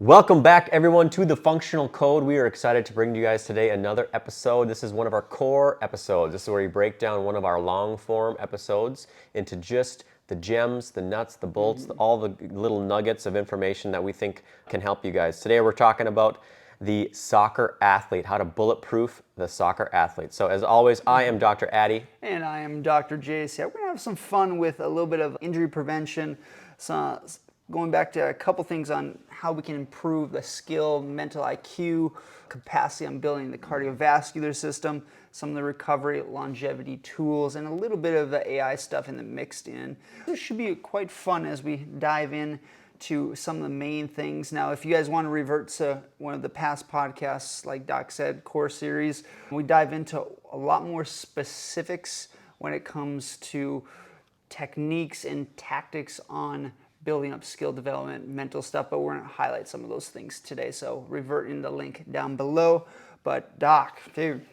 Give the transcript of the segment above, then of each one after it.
Welcome back, everyone, to the Functional Code. We are excited to bring to you guys today another episode. This is one of our core episodes. This is where we break down one of our long-form episodes into just the gems, the nuts, the bolts, all the little nuggets of information that we think can help you guys. Today we're talking about the soccer athlete, how to bulletproof the soccer athlete. So as always, I am Dr. Addy. And I am Dr. Jace. Yeah, we're going to have some fun with a little bit of injury prevention, going back to a couple things on how we can improve the skill, mental IQ, capacity on building the cardiovascular system, some of the recovery, longevity tools, and a little bit of the AI stuff in the mixed in. This should be quite fun as we dive in to some of the main things. Now, if you guys want to revert to one of the past podcasts, like Doc said, core series, we dive into a lot more specifics when it comes to techniques and tactics on building up skill development, mental stuff, but we're going to highlight some of those things today. So revert in the link down below. But Doc, dude,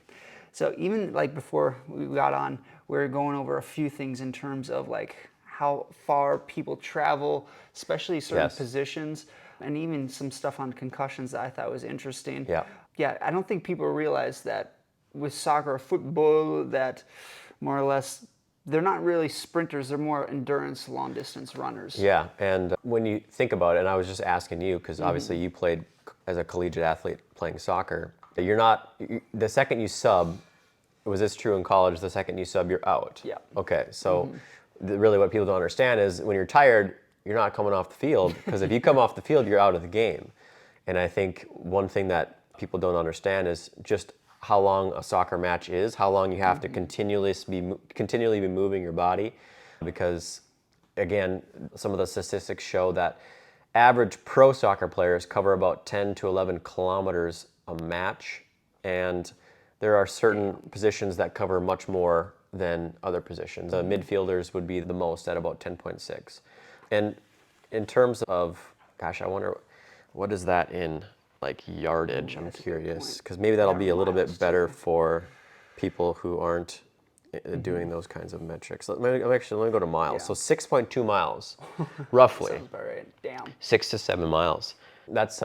so even like before we got on, we were going over a few things in terms of like how far people travel, especially certain positions, and even some stuff on concussions that I thought was interesting. Yeah, I don't think people realize that with soccer or football that more or less they're not really sprinters, they're more endurance, long distance runners. Yeah, and when you think about it, and I was just asking you, because obviously you played as a collegiate athlete playing soccer, you're not, the second you sub, was this true in college, the second you sub, you're out? Yeah. Okay, so really what people don't understand is when you're tired, you're not coming off the field, because if you come off the field, you're out of the game. And I think one thing that people don't understand is just how long a soccer match is, how long you have to continually be moving your body, because again, some of the statistics show that average pro soccer players cover about 10 to 11 kilometers a match, and there are certain positions that cover much more than other positions. The midfielders would be the most at about 10.6. And in terms of, gosh, I wonder, what is that in like yardage? I'm curious, because maybe that'll be a little bit better for people who aren't doing those kinds of metrics. Let me go to miles. So 6.2 miles, roughly. Sounds about right. Damn. 6 to 7 miles. That's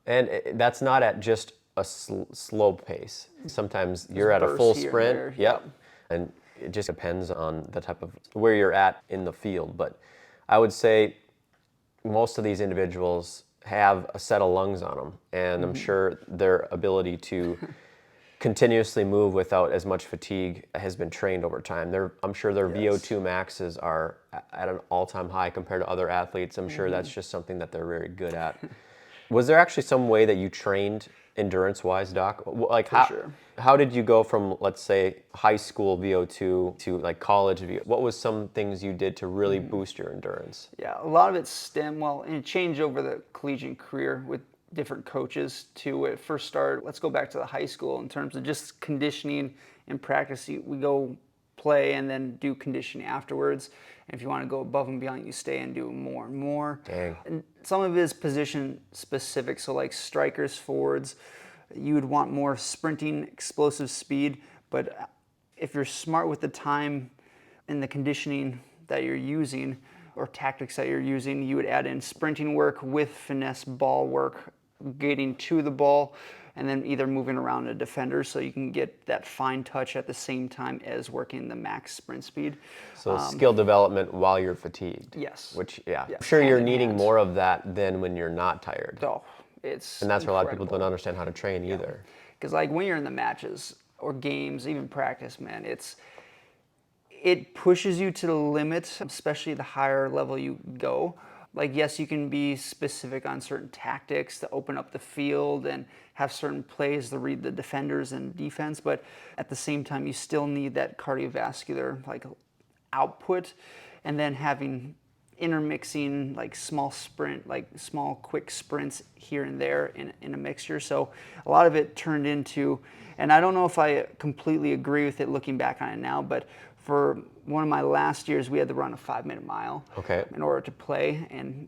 not at just a slow pace. Sometimes you're at a full sprint. Yep. And it just depends on the type of where you're at in the field. But I would say most of these individuals have a set of lungs on them, and I'm sure their ability to continuously move without as much fatigue has been trained over time. I'm sure their VO2 maxes are at an all-time high compared to other athletes. I'm sure that's just something that they're very good at. Was there actually some way that you trained endurance-wise, Doc? Like how did you go from, let's say, high school VO2 to like college VO2? What was some things you did to really boost your endurance? Yeah, a lot of it's and it changed over the collegiate career with different coaches too. When it first started, let's go back to the high school in terms of just conditioning and practice. We go play and then do conditioning afterwards. And if you want to go above and beyond, you stay and do more and more. Dang. And some of it is position specific. So like strikers, forwards, you would want more sprinting, explosive speed. But if you're smart with the time and the conditioning that you're using or tactics that you're using, you would add in sprinting work with finesse ball work, getting to the ball, and then either moving around a defender so you can get that fine touch at the same time as working the max sprint speed. So skill development while you're fatigued. Yes. Which, I'm sure you're needing more of that than when you're not tired. Oh, it's and that's where a lot of people don't understand how to train either. Because like when you're in the matches or games, even practice, man, it pushes you to the limit, especially the higher level you go. Like, yes, you can be specific on certain tactics to open up the field and have certain plays to read the defenders and defense, but at the same time, you still need that cardiovascular like output, and then having intermixing like small quick sprints here and there in a mixture. So a lot of it turned into, and I don't know if I completely agree with it looking back on it now, but for one of my last years, we had to run a 5-minute mile in order to play. And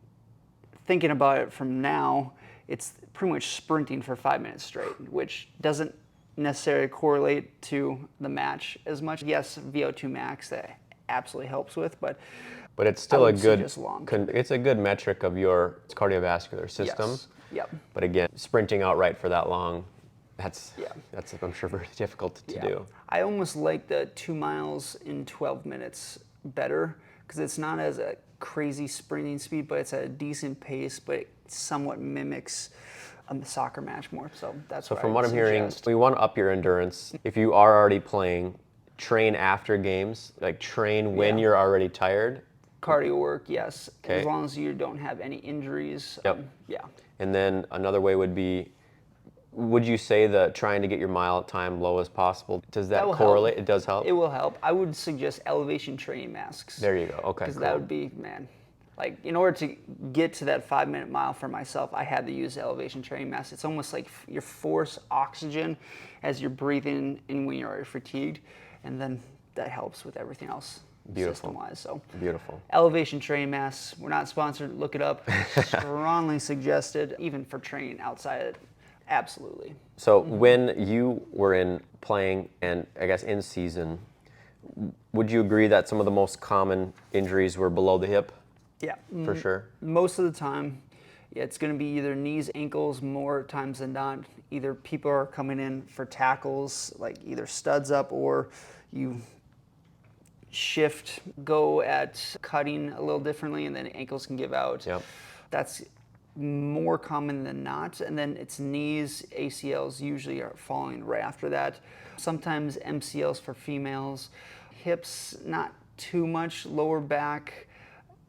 thinking about it from now, it's pretty much sprinting for 5 minutes straight, which doesn't necessarily correlate to the match as much. Yes, VO2 max that absolutely helps with, but it's still a good metric of your cardiovascular system. Yes. Yep. But again, sprinting outright for that long, that's Yeah. I'm sure very difficult to Yeah. do. I almost like the 2 miles in 12 minutes better because it's not as a crazy sprinting speed, but it's at a decent pace, but it somewhat mimics a soccer match more. So that's So what from I what would I'm hearing, suggest. we want to up your endurance. If you are already playing, train after games, like train when Yeah. you're already tired. Cardio work, yes, Okay. as long as you don't have any injuries. Yep. Yeah. And then another way would be, would you say that trying to get your mile time low as possible, does that will correlate? help. It does help? It will help. I would suggest elevation training masks. There you go. Okay, Because cool. that would be, man, like in order to get to that 5-minute mile for myself, I had to use the elevation training mask. It's almost like you force oxygen as you're breathing in when you're fatigued, and then that helps with everything else. Beautiful. System-wise. So Beautiful. elevation training masks. We're not sponsored. Look it up. Strongly suggested, even for training outside it. Absolutely. So when you were in playing and I guess in season, would you agree that some of the most common injuries were below the hip? Yeah. For sure. Most of the time, yeah, it's going to be either knees, ankles, more times than not. Either people are coming in for tackles, like either studs up, or you shift, go at cutting a little differently, and then ankles can give out. Yep. That's more common than not. And then it's knees, ACLs usually are following right after that. Sometimes MCLs for females, hips, not too much, lower back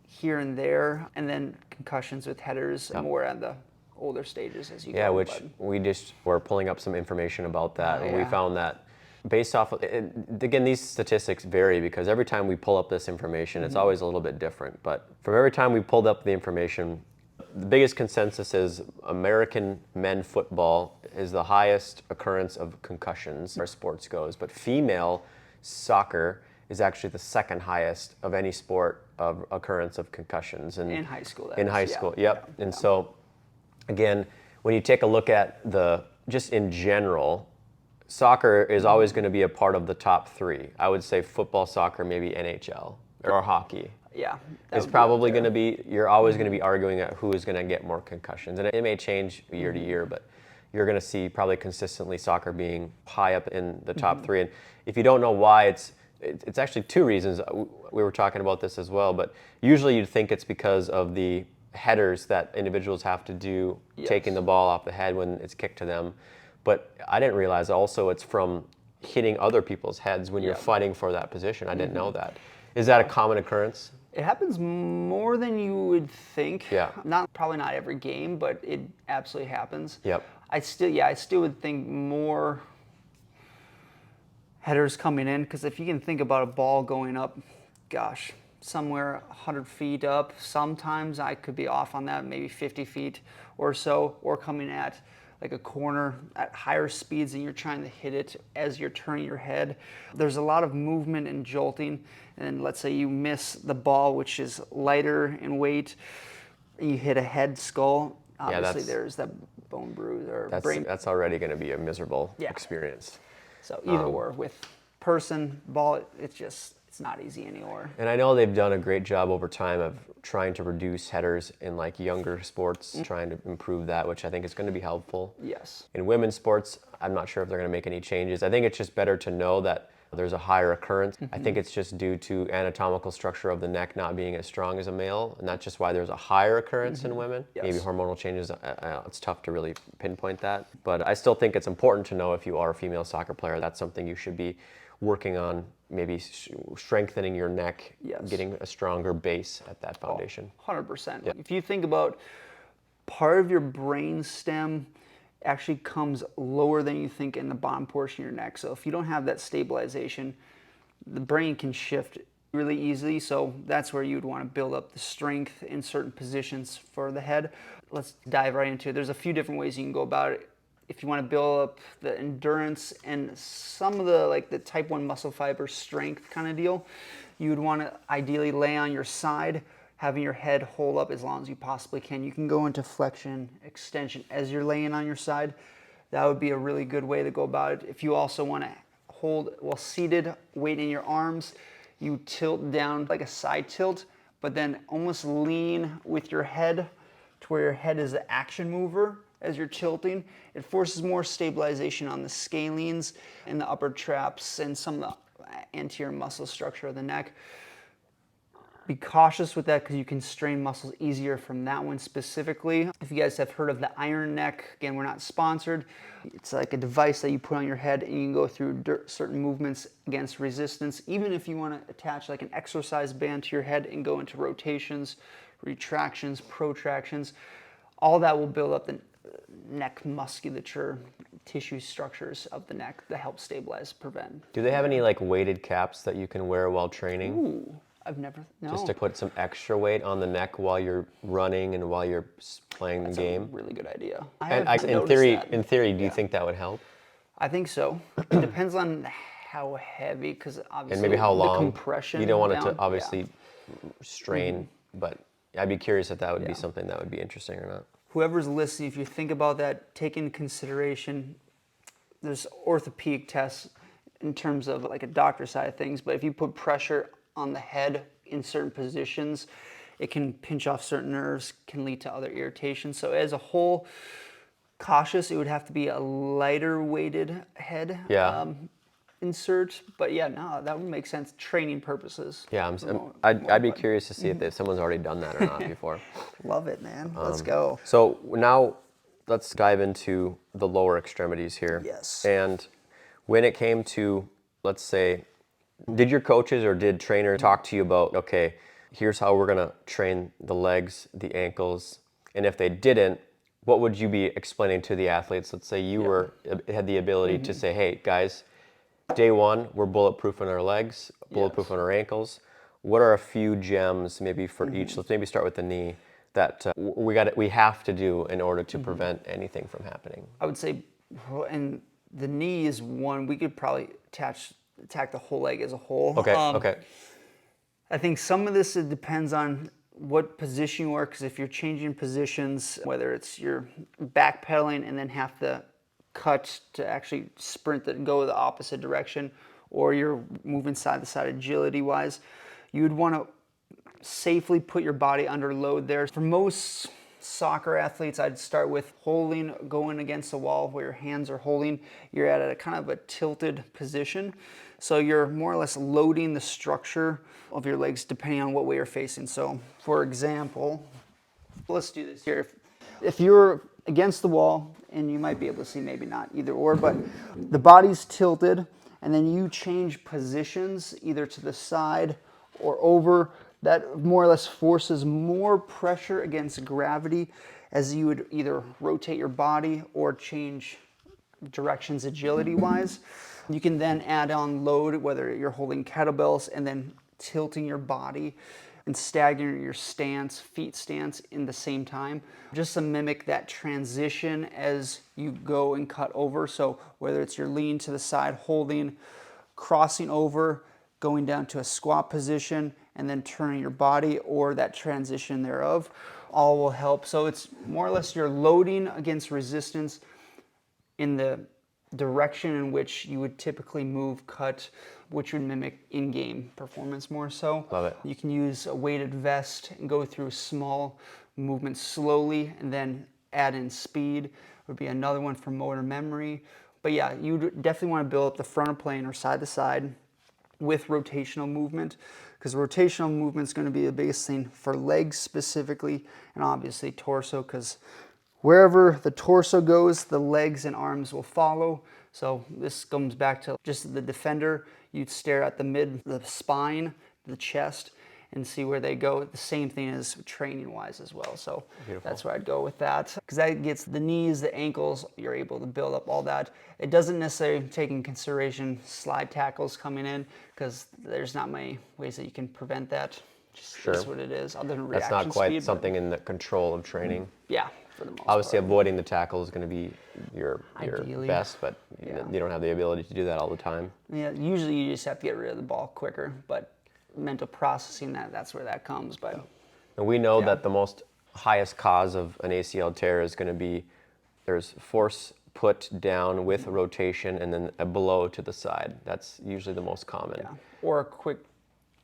here and there, and then concussions with headers more at the older stages as you Yeah, go. which but- we just were pulling up some information about that, and we yeah. found that based off of, again, these statistics vary because every time we pull up this information, it's always a little bit different. But from every time we pulled up the information, the biggest consensus is American men football is the highest occurrence of concussions as far as sports goes, but female soccer is actually the second highest of any sport of occurrence of concussions. And in high school, that in is, high yeah. school, yep. Yeah. And so, again, when you take a look at just in general, soccer is always going to be a part of the top three. I would say football, soccer, maybe NHL or hockey. Yeah. that It's would be up probably there. going to be, you're always going to be arguing at who is going to get more concussions. And it may change year to year, but you're going to see probably consistently soccer being high up in the top three. And if you don't know why, it's actually two reasons. We were talking about this as well, but usually you'd think it's because of the headers that individuals have to do, taking the ball off the head when it's kicked to them. But I didn't realize also it's from hitting other people's heads when you're fighting for that position. I didn't know that. Is that a common occurrence? It happens more than you would think. Yeah. Probably not every game, but it absolutely happens. Yep. I still would think more headers coming in, because if you can think about a ball going up, gosh, somewhere 100 feet up, sometimes I could be off on that, maybe 50 feet or so, or coming at like a corner at higher speeds and you're trying to hit it as you're turning your head. There's a lot of movement and jolting, and let's say you miss the ball, which is lighter in weight, and you hit a head skull, obviously there's that bone bruise or brain. That's already going to be a miserable Yeah. experience. So either or, with person, ball, it's not easy anymore. And I know they've done a great job over time of trying to reduce headers in like younger sports, trying to improve that, which I think is going to be helpful. Yes. In women's sports, I'm not sure if they're going to make any changes. I think it's just better to know that there's a higher occurrence. I think it's just due to anatomical structure of the neck not being as strong as a male, and that's just why there's a higher occurrence in women. Yes. Maybe hormonal changes, it's tough to really pinpoint that. But I still think it's important to know if you are a female soccer player, that's something you should be working on, maybe strengthening your neck, getting a stronger base at that foundation. 100%. Yeah. If you think about part of your brain stem actually comes lower than you think in the bottom portion of your neck. So if you don't have that stabilization, the brain can shift really easily. So that's where you'd want to build up the strength in certain positions for the head. Let's dive right into it. There's a few different ways you can go about it. If you want to build up the endurance and some of the type 1 muscle fiber strength kind of deal, you would want to ideally lay on your side, having your head hold up as long as you possibly can. You can go into flexion, extension as you're laying on your side. That would be a really good way to go about it. If you also want to hold while seated, weight in your arms, you tilt down like a side tilt, but then almost lean with your head to where your head is the action mover as you're tilting. It forces more stabilization on the scalenes and the upper traps and some of the anterior muscle structure of the neck. Be cautious with that because you can strain muscles easier from that one specifically. If you guys have heard of the iron neck, again, we're not sponsored. It's like a device that you put on your head and you can go through certain movements against resistance. Even if you want to attach like an exercise band to your head and go into rotations, retractions, protractions, all that will build up the neck musculature, tissue structures of the neck that help stabilize, prevent. Do they have any like weighted caps that you can wear while training? Ooh. I've never, no. Just to put some extra weight on the neck while you're running and while you're playing the game. That's a really good idea. In theory, do you think that would help? I think so. It depends on how heavy, because obviously and maybe how long. The compression. You don't want it down, to obviously strain, but I'd be curious if that would be something that would be interesting or not. Whoever's listening, if you think about that, take into consideration, there's orthopedic tests in terms of like a doctor side of things, but if you put pressure on the head in certain positions, it can pinch off certain nerves, can lead to other irritation. So as a whole, cautious, it would have to be a lighter weighted head insert. But yeah, no, that would make sense, training purposes. Yeah, I'd be curious to see if someone's already done that or not before. Love it, man. Let's go. So now let's dive into the lower extremities here. Yes. And when it came to, let's say, did your coaches or did trainer talk to you about, okay, here's how we're gonna train the legs, the ankles, and if they didn't, what would you be explaining to the athletes? Let's say you had the ability to say, hey guys, day one, we're bulletproofing our legs, bulletproofing our ankles. What are a few gems maybe for each? Let's maybe start with the knee that we have to do in order to prevent anything from happening. I would say, and the knee is one, we could probably attack the whole leg as a whole. Okay, okay. I think some of this, it depends on what position you are, because if you're changing positions, whether it's you're backpedaling and then have to cut to actually sprint and go the opposite direction, or you're moving side to side agility-wise, you would want to safely put your body under load there. For most soccer athletes, I'd start with holding, going against the wall where your hands are holding. You're at a kind of a tilted position. So you're more or less loading the structure of your legs depending on what way you're facing. So for example, let's do this here. If you're against the wall, and you might be able to see, maybe not, either or, but the body's tilted, and then you change positions either to the side or over, that more or less forces more pressure against gravity as you would either rotate your body or change directions agility-wise. You can then add on load, whether you're holding kettlebells and then tilting your body and staggering your stance, feet stance in the same time, just to mimic that transition as you go and cut over. So whether it's your lean to the side, holding, crossing over, going down to a squat position, and then turning your body, or that transition thereof, all will help. So it's more or less you're loading against resistance in the direction in which you would typically move, cut, which would mimic in-game performance more so. Love it. You can use a weighted vest and go through small movements slowly and then add in speed. Would be another one for motor memory. But yeah, you definitely want to build up the frontal plane or side to side with rotational movement, because rotational movement is going to be the biggest thing for legs specifically, and obviously torso, because wherever the torso goes, the legs and arms will follow. So this comes back to just the defender. You'd stare at the spine, the chest, and see where they go. The same thing as training-wise as well. So that's where I'd go with that, because that gets the knees, the ankles, you're able to build up all that. It doesn't necessarily take in consideration slide tackles coming in, because there's not many ways that you can prevent that. Just is what it is, other than reaction That's not quite speed, something in the control of training. Yeah, for the most Obviously, part. avoiding the tackle is going to be your Ideally. best, but you don't have the ability to do that all the time. Yeah, usually you just have to get rid of the ball quicker, but mental processing, that's where that comes. But and we know that the most highest cause of an ACL tear is going to be there's force put down with rotation and then a blow to the side. That's usually the most common. or a quick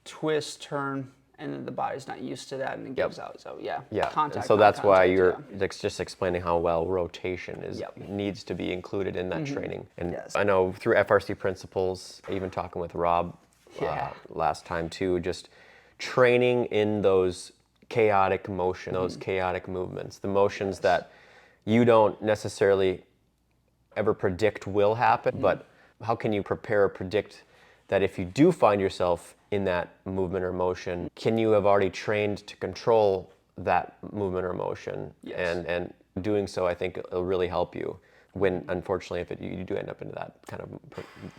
twist, turn and then the body's not used to that, and it gives out. So Yeah, contact. and so that's why contact, you're just explaining how well rotation needs to be included in that training. And Yes. I know through FRC principles, even talking with Rob Yeah. last time too, just training in those chaotic motion, those chaotic movements, the motions that you don't necessarily ever predict will happen, but how can you prepare or predict that if you do find yourself in that movement or motion, can you have already trained to control that movement or motion? Yes. And doing so, I think it'll really help you when, unfortunately, if you do end up into that kind of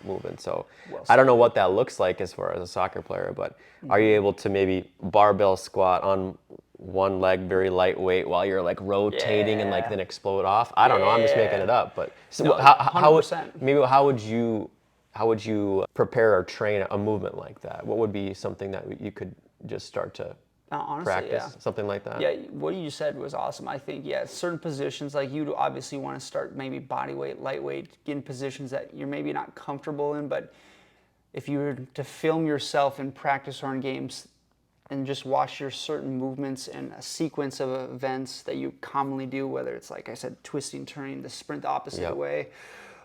movement. So I don't know what that looks like as far as a soccer player, but are you able to maybe barbell squat on one leg very lightweight while you're like rotating and like then explode off? I don't know. I'm just making it up, but so No, how 100%. maybe how would you prepare or train a movement like that? What would be something that you could just start to Honestly, practice? Something like that? Yeah, what you said was awesome. I think, certain positions, like you'd obviously want to start maybe body weight, lightweight, get in positions that you're maybe not comfortable in, but if you were to film yourself in practice or in games and just watch your certain movements and a sequence of events that you commonly do, whether it's, like I said, twisting, turning, the sprint the opposite way,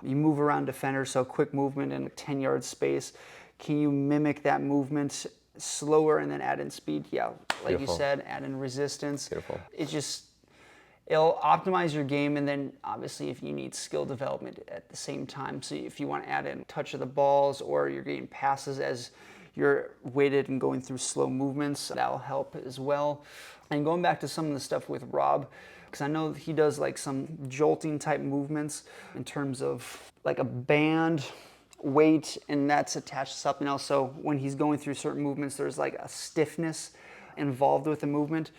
you move around defenders, so quick movement in a 10-yard space. Can you mimic that movement slower and then add in speed? Yeah, like Beautiful. you said, add in resistance. Beautiful. It'll optimize your game, and then obviously if you need skill development at the same time, so if you want to add in touch of the balls or you're getting passes as you're weighted and going through slow movements, that'll help as well. And going back to some of the stuff with Rob, because I know he does like some jolting type movements in terms of like a band weight, and that's attached to something else. So when he's going through certain movements, there's like a stiffness involved with the movement.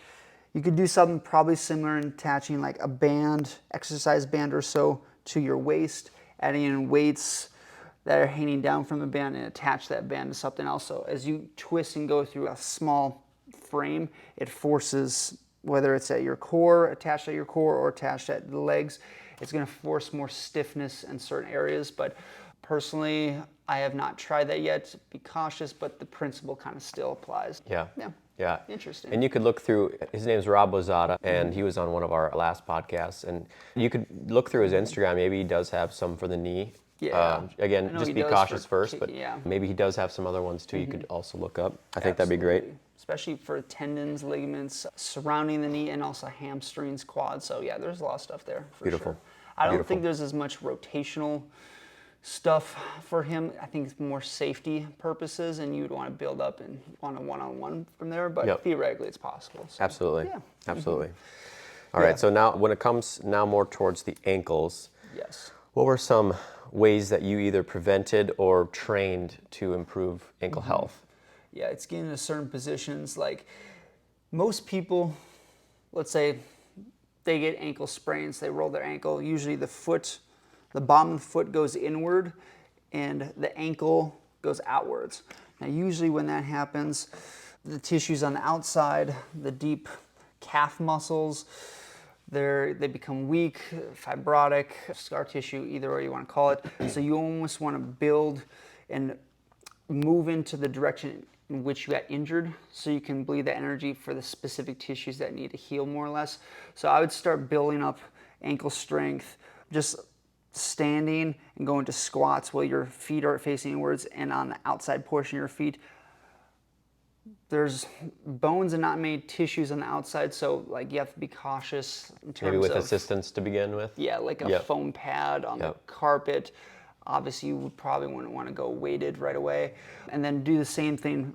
You could do something probably similar in attaching like a band, exercise band or so to your waist, adding in weights that are hanging down from the band and attach that band to something else. So as you twist and go through a small frame, it forces, whether it's at your core, attached at your core, or attached at the legs, it's going to force more stiffness in certain areas. But personally, I have not tried that yet. Be cautious, but the principle kind of still applies. Yeah. Interesting. And you could look through, his name's Rob Lozada, and he was on one of our last podcasts, and you could look through his Instagram. Maybe he does have some for the knee. Again, just be cautious first, but maybe he does have some other ones too you could also look up. I think that'd be great. Especially for tendons, ligaments surrounding the knee, and also hamstrings, quads. So yeah, there's a lot of stuff there for sure. I don't think there's as much rotational stuff for him. I think it's more safety purposes, and you'd want to build up and on a one-on-one from there, but theoretically it's possible. So, Absolutely. All right, so now when it comes now more towards the ankles, what were some ways that you either prevented or trained to improve ankle health? Yeah, it's getting into certain positions. Like most people, let's say they get ankle sprains, they roll their ankle, usually the bottom of the foot goes inward and the ankle goes outwards. Now usually when that happens, the tissues on the outside, the deep calf muscles, they become weak, fibrotic, scar tissue, either way you want to call it. So you almost want to build and move into the direction in which you got injured so you can bleed that energy for the specific tissues that need to heal more or less. So I would start building up ankle strength, just standing and going to squats while your feet are facing inwards, and on the outside portion of your feet, there's bones and not many tissues on the outside, so like you have to be cautious in terms Maybe with of assistance to begin with? Yeah, like a foam pad on the carpet. Obviously, you would probably wouldn't want to go weighted right away. And then do the same thing,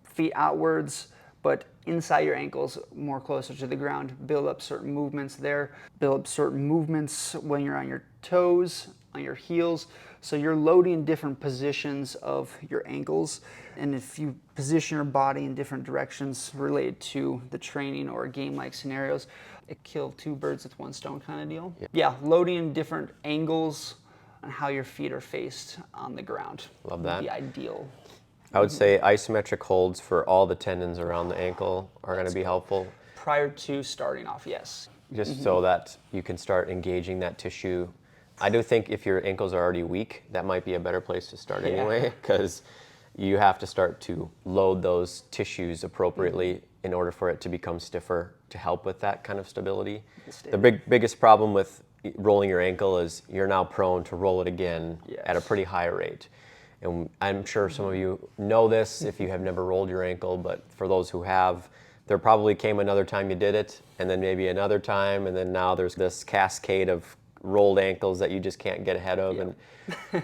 feet outwards, but inside your ankles, more closer to the ground. Build up certain movements there. Build up certain movements when you're on your toes, on your heels. So you're loading different positions of your ankles. And if you position your body in different directions related to the training or game-like scenarios, it kills two birds with one stone kind of deal. Yeah, loading in different angles on how your feet are faced on the ground. Love that. Would be ideal. I would say isometric holds for all the tendons around the ankle are going to be helpful. Prior to starting off, yes. Just so that you can start engaging that tissue. I do think if your ankles are already weak, that might be a better place to start anyway, because you have to start to load those tissues appropriately in order for it to become stiffer to help with that kind of stability. The biggest problem with rolling your ankle is you're now prone to roll it again at a pretty high rate. And I'm sure some of you know this if you have never rolled your ankle, but for those who have, there probably came another time you did it, and then maybe another time, and then now there's this cascade of rolled ankles that you just can't get ahead of. And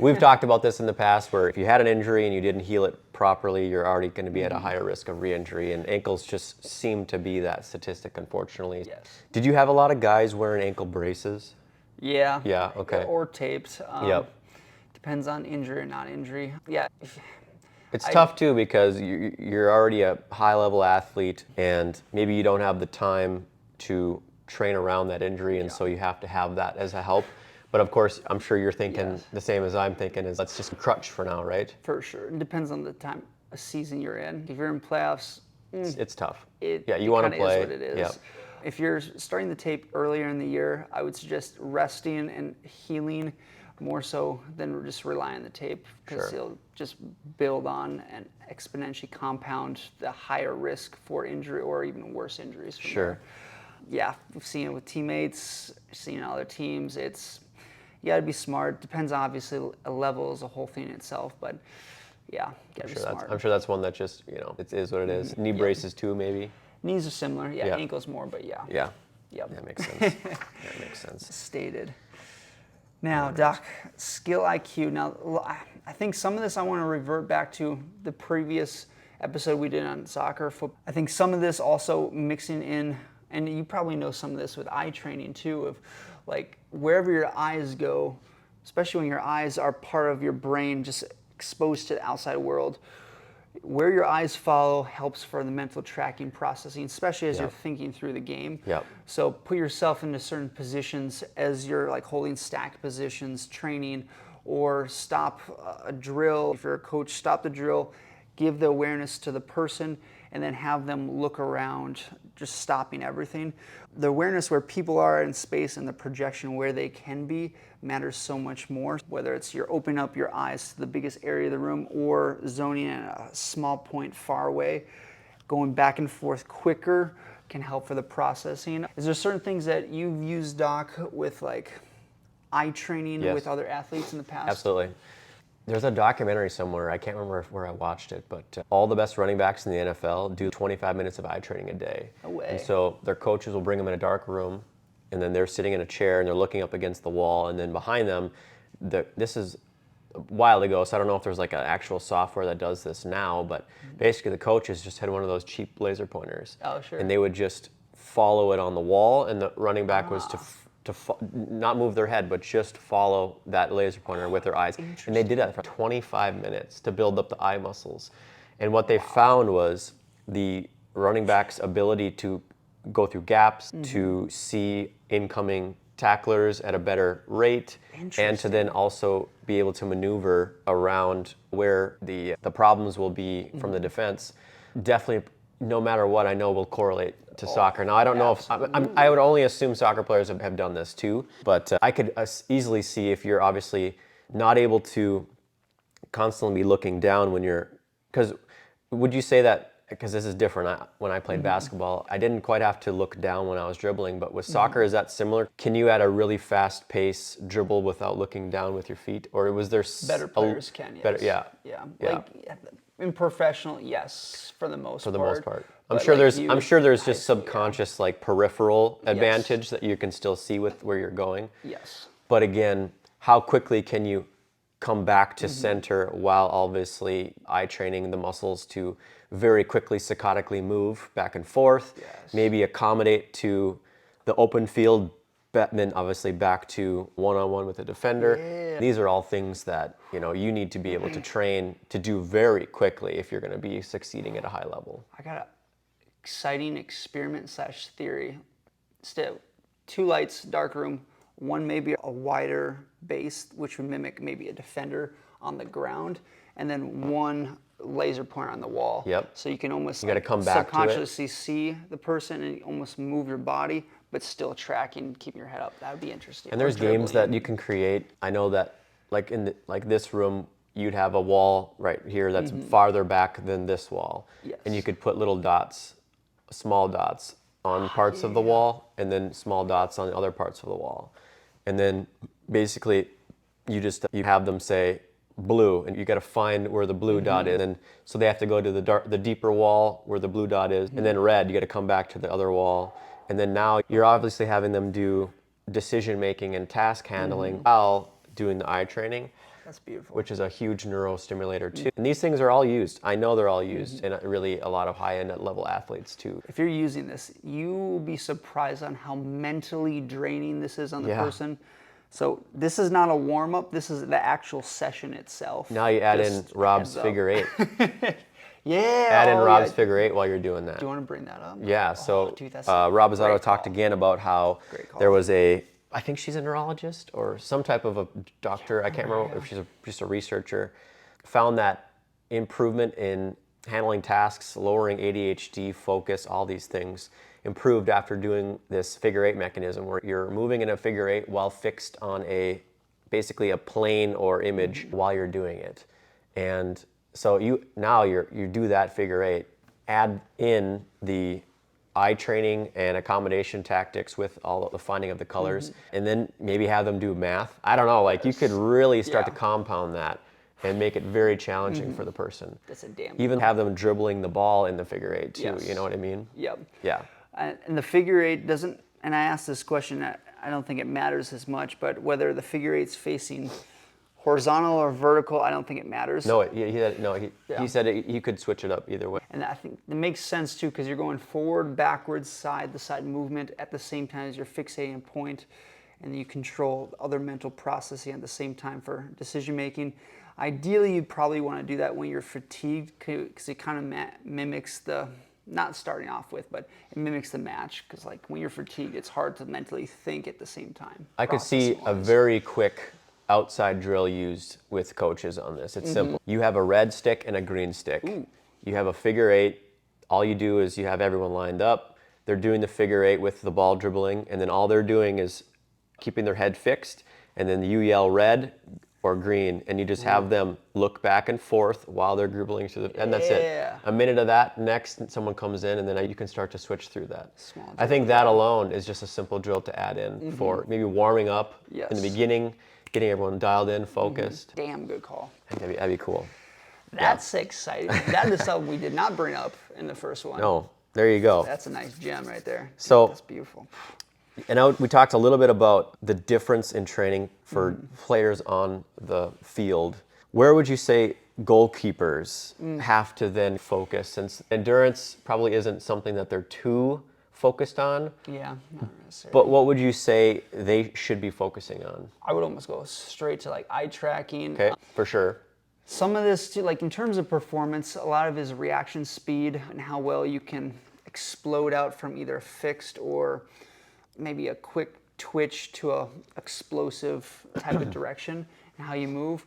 we've talked about this in the past where if you had an injury and you didn't heal it properly, you're already going to be at a higher risk of re-injury, and ankles just seem to be that statistic, unfortunately. Yes. Did you have a lot of guys wearing ankle braces? Yeah. Yeah, okay. Or taped. Yep. Depends on injury or not injury. Yeah. It's tough too because you're already a high-level athlete, and maybe you don't have the time to train around that injury, and so you have to have that as a help. But of course, I'm sure you're thinking the same as I'm thinking, is let's just crutch for now, right? For sure. It depends on the time of season you're in. If you're in playoffs, it's tough. You want to play. Is what it is. Yep. If you're starting the tape earlier in the year, I would suggest resting and healing more so than just relying on the tape, because it'll just build on and exponentially compound the higher risk for injury or even worse injuries from there. Yeah, we've seen it with teammates, seen it on other teams. It's, you gotta be smart. Depends obviously, a level is a whole thing in itself, but yeah, you gotta be smart. I'm sure that's one that just, it is what it is. Knee braces too, maybe? Knees are similar, ankles more, but yeah. Yeah. Yep. That makes sense. That makes sense. Stated. Now, Doc, skill IQ. Now, I think some of this I want to revert back to the previous episode we did on soccer. I think some of this also mixing in, and you probably know some of this with eye training too, of like wherever your eyes go, especially when your eyes are part of your brain just exposed to the outside world, where your eyes follow helps for the mental tracking processing, especially as you're thinking through the game. So put yourself into certain positions as you're like holding stack positions, training, or stop a drill. If you're a coach, stop the drill, give the awareness to the person, and then have them look around, just stopping everything. The awareness where people are in space and the projection where they can be matters so much more. Whether it's you're opening up your eyes to the biggest area of the room or zoning in a small point far away, going back and forth quicker can help for the processing. Is there certain things that you've used, Doc, with like eye training with other athletes in the past? Absolutely. There's a documentary somewhere, I can't remember where I watched it, but all the best running backs in the NFL do 25 minutes of eye training a day. No way. And so their coaches will bring them in a dark room, and then they're sitting in a chair and they're looking up against the wall, and then behind them, this is a while ago, so I don't know if there's like an actual software that does this now, but basically the coaches just had one of those cheap laser pointers. Oh, sure. And they would just follow it on the wall, and the running back was to not move their head, but just follow that laser pointer with their eyes. And they did that for 25 minutes to build up the eye muscles. And what they found was the running back's ability to go through gaps, to see incoming tacklers at a better rate, and to then also be able to maneuver around where the problems will be from the defense. Definitely, no matter what, I know will correlate to soccer. Now, I don't know if, I would only assume soccer players have done this too, but I could easily see if you're obviously not able to constantly be looking down when you're, because would you say that, because this is different, when I played basketball, I didn't quite have to look down when I was dribbling, but with soccer, is that similar? Can you at a really fast pace dribble without looking down with your feet? Or was there... Better players can, yes. Better, yeah. Like, in professional, yes, for the most part. For the most part. I'm sure there's just subconscious like peripheral advantage that you can still see with where you're going. Yes. But again, how quickly can you come back to center while obviously eye training the muscles to very quickly saccadically move back and forth, maybe accommodate to the open field, then obviously back to one-on-one with a defender. These are all things that you need to be able to train to do very quickly if you're going to be succeeding at a high level. I got an exciting experiment / theory. Still, 2 lights, dark room, one maybe a wider base, which would mimic maybe a defender on the ground, and then one laser pointer on the wall. So you can almost gotta come back subconsciously see the person and almost move your body, but still tracking, keeping your head up. That would be interesting. And there's games that you can create. I know that like in this room, you'd have a wall right here that's farther back than this wall. Yes. And you could put little dots, small dots on parts of the wall, and then small dots on other parts of the wall. And then basically you have them say blue, and you got to find where the blue dot is. And so they have to go to the deeper wall where the blue dot is, and then red, you got to come back to the other wall. And then now you're obviously having them do decision making and task handling while doing the eye training. That's beautiful. Which is a huge neurostimulator too. And these things are all used. I know they're all used, and really a lot of high-end level athletes too. If you're using this, you will be surprised on how mentally draining this is on the person. So this is not a warm-up, this is the actual session itself. Now you add in Rob's figure eight. Add in Rob's figure eight while you're doing that. Do you want to bring that up? Yeah, so dude, Rob Azzato talked again about how there was I think she's a neurologist or some type of a doctor, I can't remember if she's just a researcher, found that improvement in handling tasks, lowering ADHD, focus, all these things improved after doing this figure eight mechanism where you're moving in a figure eight while fixed on basically a plane or image while you're doing it. And so you do that figure eight, add in the eye training and accommodation tactics with all the finding of the colors, and then maybe have them do math. I don't know, like you could really start to compound that and make it very challenging for the person. That's a damn Even have them dribbling the ball in the figure eight too, Yes. you know what I mean? Yep. Yeah. And the figure eight doesn't, and I asked this question, I don't think it matters as much, but whether the figure eight's facing horizontal or vertical, I don't think it matters. No, he said he could switch it up either way. And I think it makes sense too, because you're going forward, backwards, side to side movement at the same time as you're fixating a point, and you control other mental processing at the same time for decision making. Ideally, you'd probably want to do that when you're fatigued, because it kind of mimics the, not starting off with, but it mimics the match, because like when you're fatigued, it's hard to mentally think at the same time. I could see a very quick outside drill used with coaches on this. It's simple. You have a red stick and a green stick. You have a figure eight. All you do is you have everyone lined up. They're doing the figure eight with the ball dribbling, and then all they're doing is keeping their head fixed, and then you yell red or green, and you just have them look back and forth while they're dribbling through and that's it. A minute of that, next someone comes in, and then you can start to switch through that. I think that alone is just a simple drill to add in for maybe warming up in the beginning, getting everyone dialed in, focused. Damn good call. I think that'd be cool. That's exciting. That is something we did not bring up in the first one. No, there you go. That's a nice gem right there. So that's beautiful. And we talked a little bit about the difference in training for players on the field. Where would you say goalkeepers have to then focus, since endurance probably isn't something that they're too focused on? Yeah, not necessarily. But what would you say they should be focusing on? I would almost go straight to like eye tracking. Okay, for sure. Some of this too, like in terms of performance, a lot of it is reaction speed and how well you can explode out from either fixed or maybe a quick twitch to a explosive type of direction and how you move.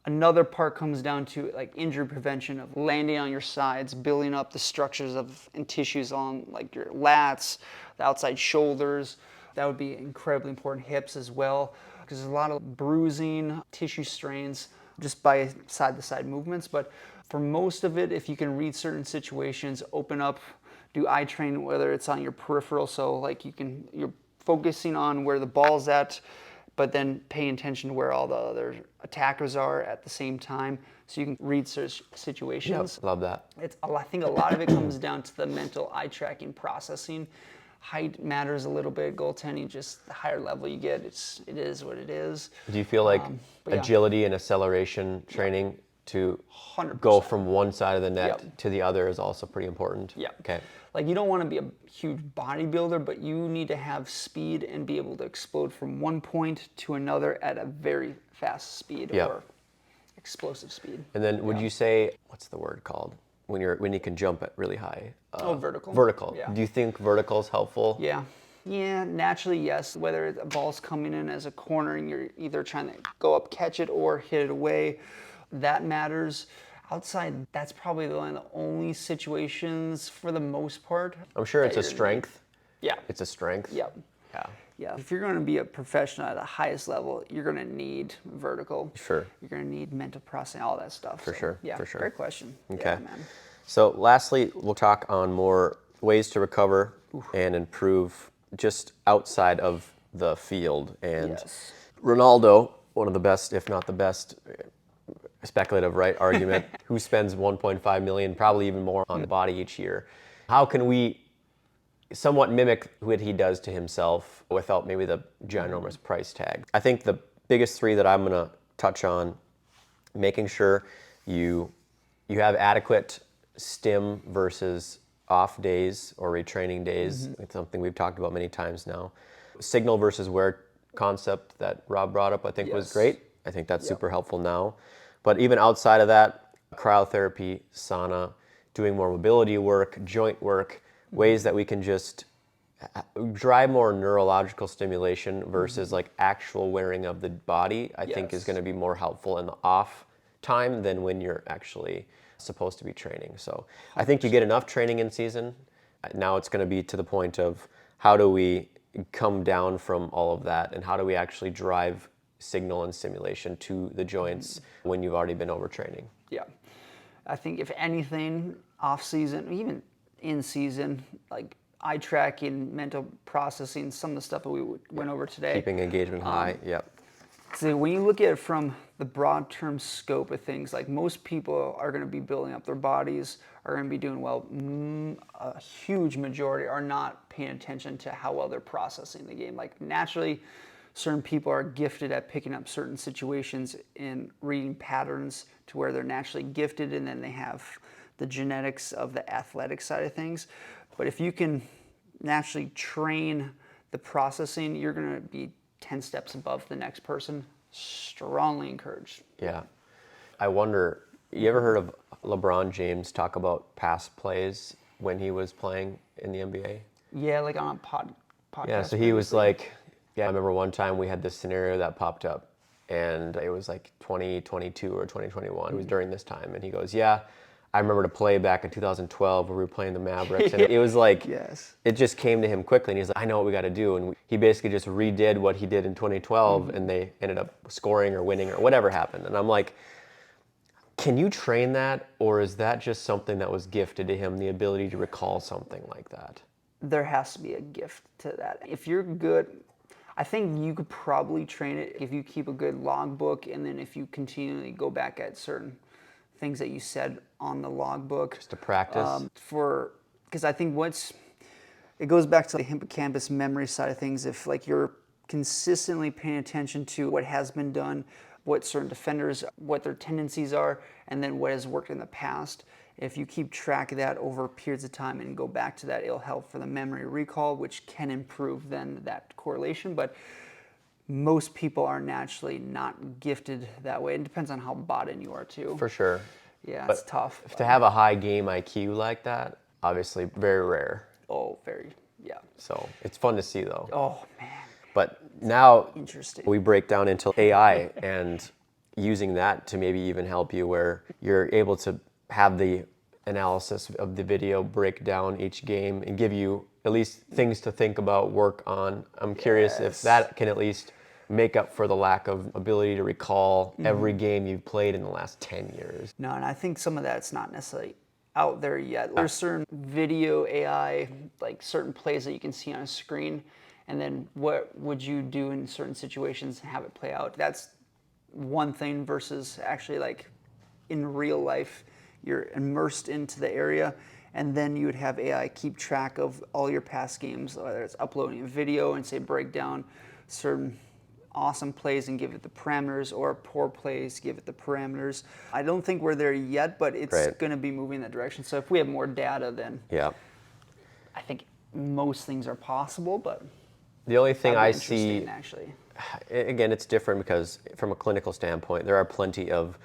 Another part comes down to like injury prevention, of landing on your sides, building up the structures and tissues on like your lats, the outside shoulders. That would be incredibly important. Hips as well, because there's a lot of bruising, tissue strains just by side-to-side movements. But for most of it, if you can read certain situations, open up, do eye training, whether it's on your peripheral, so like you're focusing on where the ball's at, but then pay attention to where all the other attackers are at the same time, so you can read situations. Yep, love that. I think a lot of it comes down to the mental eye tracking processing. Height matters a little bit. Goaltending, just the higher level you get, it is what it is. Do you feel like agility and acceleration training to 100%. Go from one side of the net to the other is also pretty important? Yeah. Okay. Like you don't want to be a huge bodybuilder, but you need to have speed and be able to explode from one point to another at a very fast speed or explosive speed. And then would you say, what's the word called? When you can jump at really high. Vertical. Vertical. Yeah. Do you think vertical is helpful? Yeah. Yeah, naturally, yes. Whether the ball's coming in as a corner and you're either trying to go up, catch it, or hit it away, that matters. Outside, that's probably one of the only situations for the most part. I'm sure it's a strength. Yeah. It's a strength. Yep. Yeah. Yeah, if you're going to be a professional at the highest level, you're going to need vertical. Sure. You're going to need mental processing, all that stuff. For sure. Yeah, For sure. great question. Okay. Yeah, man. So lastly, we'll talk on more ways to recover and improve just outside of the field. And Yes. Ronaldo, one of the best, if not the best, speculative, right, argument, who spends 1.5 million, probably even more on the body each year. How can we somewhat mimic what he does to himself without maybe the ginormous price tag? I think the biggest three that I'm going to touch on, making sure you have adequate stim versus off days or retraining days. It's something we've talked about many times now. Signal versus wear concept that Rob brought up, I think was great. I think that's super helpful now. But even outside of that, cryotherapy, sauna, doing more mobility work, joint work, ways that we can just drive more neurological stimulation versus like actual wearing of the body, I think is going to be more helpful in the off time than when you're actually supposed to be training. So I think you get enough training in season. Now it's going to be to the point of how do we come down from all of that and how do we actually drive signal and stimulation to the joints when you've already been overtraining. Yeah. I think if anything, off season, even in season, like eye tracking, mental processing, some of the stuff that we went over today. Keeping engagement high, yep. So when you look at it from the broad term scope of things, like most people are going to be building up their bodies, are going to be doing well. A huge majority are not paying attention to how well they're processing the game. Like naturally, certain people are gifted at picking up certain situations and reading patterns to where they're naturally gifted, and then they have the genetics of the athletic side of things. But if you can naturally train the processing, you're going to be 10 steps above the next person. Strongly encouraged. Yeah. I wonder, you ever heard of LeBron James talk about pass plays when he was playing in the NBA? Yeah, like on a podcast. Yeah, so he was like, I remember one time we had this scenario that popped up, and it was like 2022 or 2021. It was during this time, and he goes, I remember to play back in 2012 where we were playing the Mavericks, and it was like, it just came to him quickly, and he's like, I know what we got to do, and he basically just redid what he did in 2012, and they ended up scoring or winning or whatever happened, and I'm like, can you train that, or is that just something that was gifted to him, the ability to recall something like that? There has to be a gift to that. If you're good, I think you could probably train it if you keep a good logbook, and then if you continually go back at certain things that you said on the logbook. Just to practice? Because I think it goes back to the hippocampus memory side of things. If like you're consistently paying attention to what has been done, what certain defenders, what their tendencies are, and then what has worked in the past, if you keep track of that over periods of time and go back to that, it'll help for the memory recall, which can improve then that correlation. But most people are naturally not gifted that way. It depends on how bought in you are too. For sure. Yeah, but it's tough. To have a high game IQ like that, obviously very rare. Oh, very, yeah. So it's fun to see though. Oh, man. But now Interesting. we break down into AI and using that to maybe even help you where you're able to have the analysis of the video break down each game and give you at least things to think about, work on. I'm curious if that can at least make up for the lack of ability to recall every game you've played in the last 10 years. No, and I think some of that's not necessarily out there yet. There's certain video AI, like certain plays that you can see on a screen, and then what would you do in certain situations and have it play out. That's one thing versus actually like in real life, you're immersed into the area, and then you would have AI keep track of all your past games, whether it's uploading a video and say break down certain awesome plays and give it the parameters, or poor plays, give it the parameters. I don't think we're there yet, but it's going to be moving in that direction. So if we have more data, then I think most things are possible, but the only thing I see, actually, again, it's different because from a clinical standpoint, there are plenty of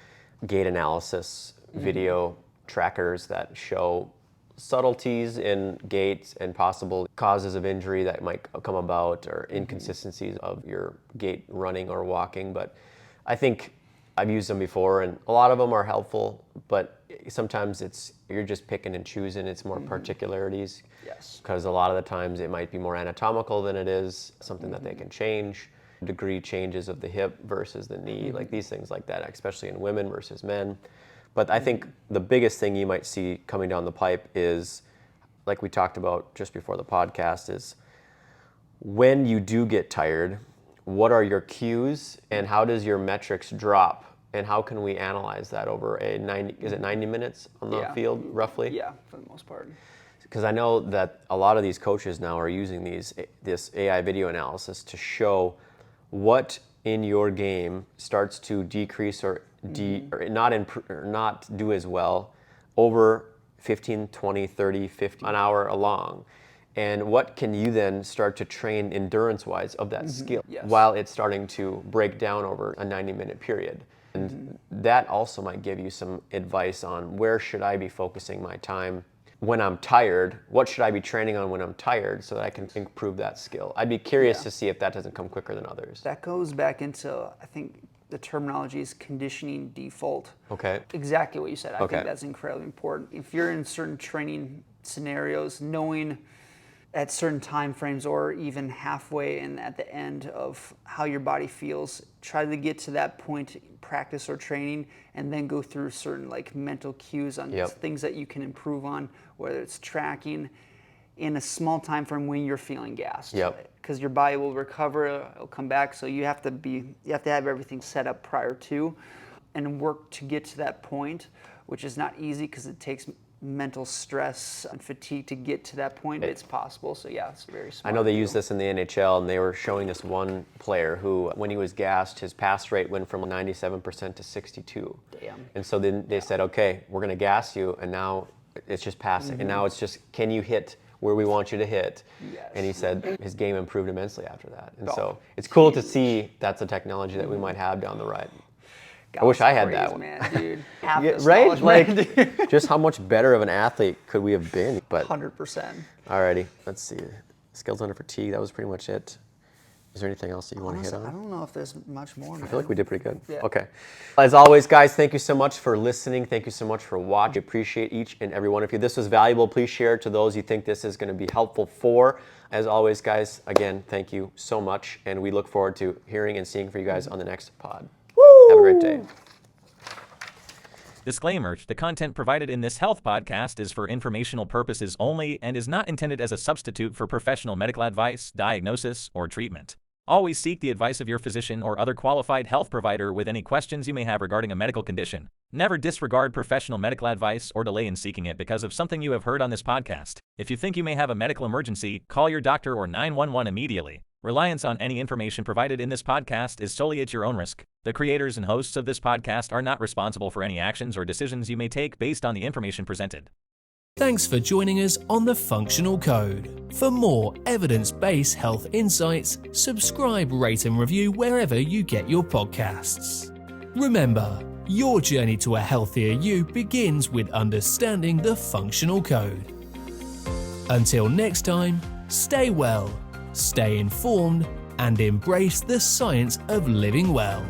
gait analysis video trackers that show subtleties in gaits and possible causes of injury that might come about or inconsistencies of your gait running or walking. But I think I've used them before and a lot of them are helpful, but sometimes you're just picking and choosing. It's more particularities. Yes. Because a lot of the times it might be more anatomical than it is something that they can change. Degree changes of the hip versus the knee, like these things like that, especially in women versus men. But I think the biggest thing you might see coming down the pipe is, like we talked about just before the podcast, is when you do get tired, what are your cues and how does your metrics drop? And how can we analyze that over a 90 minutes on the field, roughly? Yeah, for the most part. Because I know that a lot of these coaches now are using this AI video analysis to show what in your game starts to decrease or not do as well over 15, 20, 30, 50, an hour along. And what can you then start to train endurance-wise of that skill while it's starting to break down over a 90-minute period? And that also might give you some advice on where should I be focusing my time when I'm tired. What should I be training on when I'm tired so that I can improve that skill? I'd be curious to see if that doesn't come quicker than others. That goes back into, I think the terminology is conditioning default. Okay. Exactly what you said. I think that's incredibly important. If you're in certain training scenarios, knowing at certain time frames or even halfway and at the end of how your body feels, try to get to that point in practice or training and then go through certain like mental cues on things that you can improve on, whether it's tracking in a small time frame when you're feeling gassed. Because your body will recover, it'll come back. So you have to have everything set up prior to and work to get to that point, which is not easy because it takes mental stress and fatigue to get to that point. It's possible. So yeah, it's very smart. I know they use this in the NHL, and they were showing this one player who, when he was gassed, his pass rate went from 97% to 62. Damn. And so then they said, okay, we're going to gas you, and now it's just passing. And now it's just, can you hit where we want you to hit? Yes. And he said his game improved immensely after that. And so it's cool to see that's a technology that we might have down the road. I wish I had that one. Man, dude. Half right? Like, just how much better of an athlete could we have been? But 100%. Alrighty, let's see. Skills under fatigue, that was pretty much it. Is there anything else that you want to hit on? I don't know if there's much more, man. I feel like we did pretty good. Yeah. Okay. As always, guys, thank you so much for listening. Thank you so much for watching. I appreciate each and every one of you. This was valuable. Please share it to those you think this is going to be helpful for. As always, guys, again, thank you so much. And we look forward to hearing and seeing from you guys on the next pod. Woo! Have a great day. Disclaimer: the content provided in this health podcast is for informational purposes only and is not intended as a substitute for professional medical advice, diagnosis, or treatment. Always seek the advice of your physician or other qualified health provider with any questions you may have regarding a medical condition. Never disregard professional medical advice or delay in seeking it because of something you have heard on this podcast. If you think you may have a medical emergency, call your doctor or 911 immediately. Reliance on any information provided in this podcast is solely at your own risk. The creators and hosts of this podcast are not responsible for any actions or decisions you may take based on the information presented. Thanks for joining us on The Functional Code. For more evidence-based health insights, subscribe, rate and review wherever you get your podcasts. Remember, your journey to a healthier you begins with understanding the functional code. Until next time, stay well, stay informed, and embrace the science of living well.